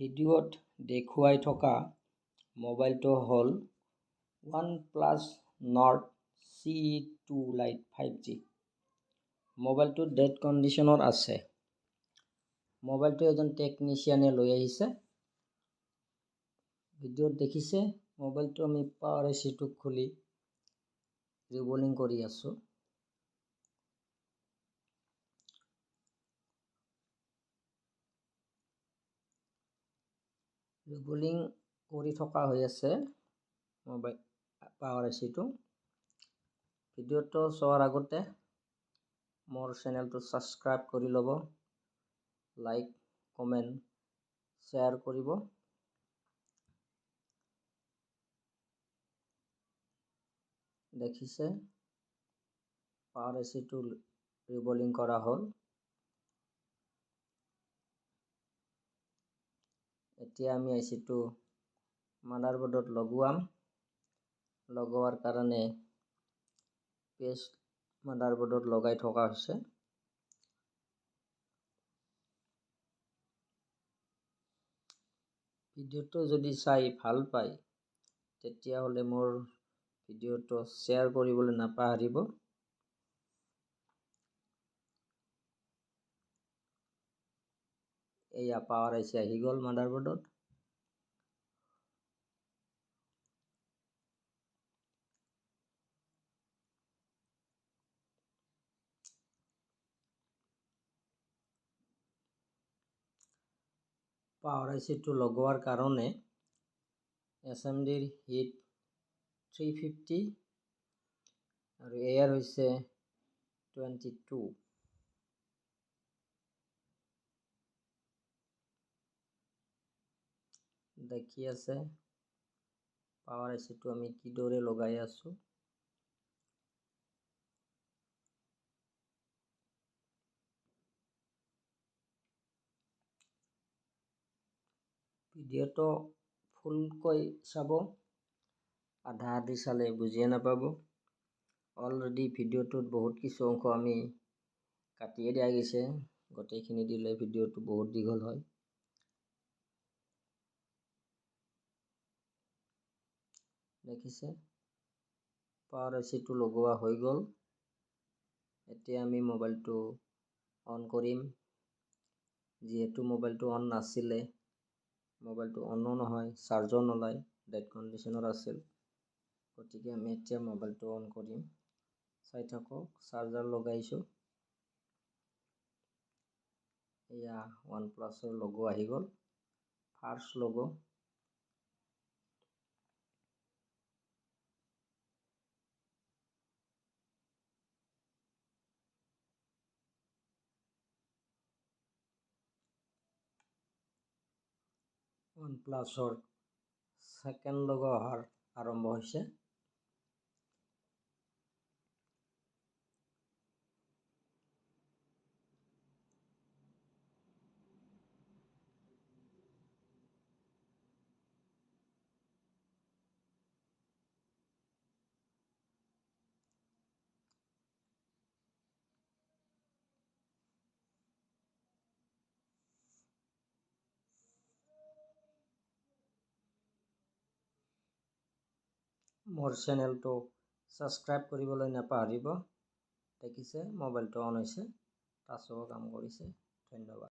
ভিডিঅ'ত দেখুৱাই থকা মোবাইলটো হ'ল OnePlus Nord CE2 Lite 5G। মোবাইলটো ডেড কণ্ডিশ্যনত আছে। মোবাইলটো এজন টেকনিচিয়ানে লৈ আহিছে। ভিডিঅ'ত দেখিছে মোবাইলটো আমি পাৱাৰ ICটো খুলি ৰিবলিং কৰি আছোঁ। ৰিবলিং কৰি থকা হৈ আছে মোবাইল পাৱাৰ ICটো। ভিডিঅ'টো চোৱাৰ আগতে মোৰ চেনেলটো ছাবস্ক্ৰাইব কৰি ল'ব, লাইক কমেণ্ট শ্বেয়াৰ কৰিব। দেখিছে পাৱাৰ ICটো ৰিবলিং কৰা হ'ল। এতিয়া আমি ICটো মাদাৰবোৰ্ডত লগোৱাৰ কাৰণে পেষ্ট মাদাৰবোৰ্ডত লগাই থকা হৈছে। ভিডিঅ'টো যদি চাই ভাল পায় তেতিয়াহ'লে মোৰ ভিডিঅ'টো শ্বেয়াৰ কৰিবলৈ নাপাহৰিব। এয়া পাৱাৰ IC আহি গ'ল মাদাৰবোৰ্ডত। পাৱাৰ ICটো লগোৱাৰ কাৰণে SMDৰ হিট 350 আৰু এয়াৰ হৈছে 22। দেখি আছে পাৱাৰ ICটো আমি কিদৰে লগাই আছোঁ। ভিডিঅ'টো ফুলকৈ চাব, আধা আধি চালে বুজিয়ে নাপাব। অলৰেডি ভিডিঅ'টোত বহুত কিছু অংশ আমি কাটিয়ে দিয়া গৈছে, গোটেইখিনি দিলে ভিডিঅ'টো বহুত দীঘল হয়। দেখিছে পাৱাৰ ICটো লগোৱা হৈ গ'ল। এতিয়া আমি মোবাইলটো অন কৰিম। যিহেতু মোবাইলটো অন নাছিলে, মোবাইলটো অনো নহয়, চাৰ্জো নলয়, ডেড কণ্ডিশ্যনত আছিল, গতিকে আমি এতিয়া মোবাইলটো অন কৰিম। চাই থাকক, চাৰ্জাৰ লগাইছোঁ। এয়া OnePlusৰ লগো আহি গ'ল, ফাৰ্ষ্ট লগো। OnePlusৰ ছেকেণ্ড লগো অহাৰ আৰম্ভ হৈছে। মোৰ চেনেলটো ছাবস্ক্ৰাইব কৰিবলৈ নাপাহৰিব। দেখিছে মোবাইলটো অন হৈছে, টাচো কাম কৰিছে। ধন্যবাদ।